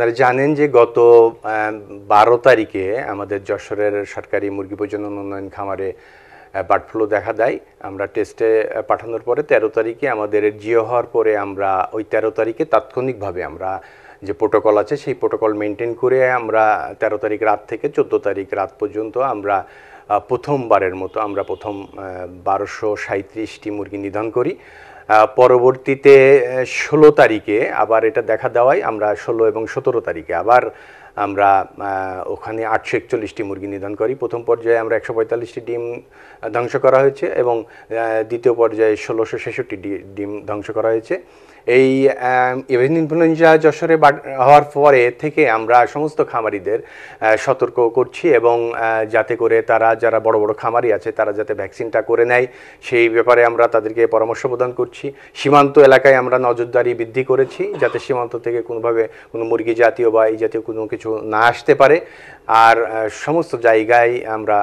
আপনারা জানেন যে গত 12 তারিখে আমাদের যশোরের সরকারি মুরগি প্রজনন উন্নয়ন খামারে বার্ড ফ্লু দেখা দেয়। আমরা টেস্টে পাঠানোর পরে 13 তারিখে আমাদের জিও হওয়ার পরে আমরা ওই 13 তারিখে তাৎক্ষণিকভাবে আমরা যে প্রোটোকল আছে সেই প্রোটোকল মেনটেন করে আমরা 13 তারিখ রাত থেকে 14 তারিখ রাত পর্যন্ত আমরা প্রথমবারের মতো আমরা প্রথম 1237টি মুরগি নিধন করি। পরবর্তীতে 16 তারিখে আবার এটা দেখা দেওয়ায় আমরা 16 এবং 17 তারিখে আবার আমরা ওখানে 841টি মুরগি নিধন করি। প্রথম পর্যায়ে আমরা 145টি ডিম ধ্বংস করা হয়েছে এবং দ্বিতীয় পর্যায়ে 1666টি ডিম ধ্বংস করা হয়েছে। এই এভিয়ান ইনফ্লুয়েঞ্জা যশোরে হওয়ার পরে থেকে আমরা সমস্ত খামারিদের সতর্ক করছি এবং যাতে করে তারা যারা বড় বড় খামারি আছে তারা যাতে ভ্যাকসিনটা করে নেয় সেই ব্যাপারে আমরা তাদেরকে পরামর্শ প্রদান করছি। সীমান্ত এলাকায় আমরা নজরদারি বৃদ্ধি করেছি যাতে সীমান্ত থেকে কোনোভাবে কোনো মুরগি জাতীয় বা এই জাতীয় কোনো কিছু না আসতে পারে। আর সমস্ত জায়গায় আমরা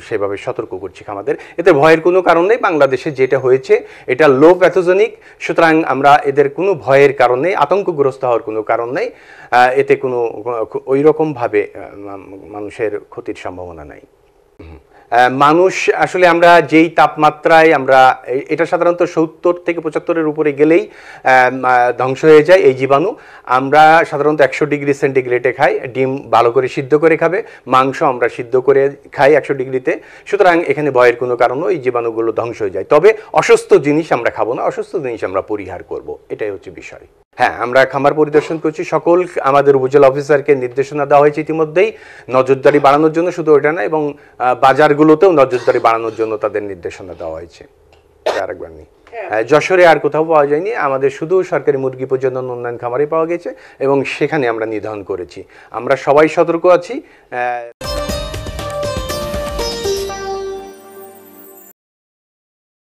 সেভাবে সতর্ক করছি খামারদের। এতে ভয়ের কোনো কারণ নেই। বাংলাদেশে যেটা হয়েছে এটা লো প্যাথোজেনিক, সুতরাং আমরা এদের কোনো ভয়ের কারণ নেই, আতঙ্কগ্রস্ত হওয়ার কোনো কারণ নেই। এতে কোনো ওই রকমভাবে মানুষের ক্ষতির সম্ভাবনা নাই। মানুষ আসলে আমরা যেই তাপমাত্রায় আমরা এটা সাধারণত 70 থেকে 75-এর উপরে গেলেই ধ্বংস হয়ে যায় এই জীবাণু। আমরা সাধারণত 100 ডিগ্রি সেন্টিগ্রেডে খাই। ডিম ভালো করে সিদ্ধ করে খাবে, মাংস আমরা সিদ্ধ করে খাই 100 ডিগ্রিতে। সুতরাং এখানে ভয়ের কোনো কারণও এই জীবাণুগুলো ধ্বংস হয়ে যায়। তবে অসুস্থ জিনিস আমরা খাবো না, অসুস্থ জিনিস আমরা পরিহার করব, এটাই হচ্ছে বিষয়। হ্যাঁ, আমরা খামার পরিদর্শন করছি। সকল আমাদের উপজেলা অফিসারকে নির্দেশনা দেওয়া হয়েছে ইতিমধ্যেই নজরদারি বাড়ানোর জন্য, শুধু ওটা না, এবং বাজারগুলোতেও নজরদারি বাড়ানোর জন্য তাদের নির্দেশনা দেওয়া হয়েছে। আরেকবার নেই, যশোরে আর কোথাও পাওয়া যায়নি, আমাদের শুধু সরকারি মুরগি প্রজনন উন্নয়ন খামারে পাওয়া গেছে এবং সেখানে আমরা নিধন করেছি। আমরা সবাই সতর্ক আছি।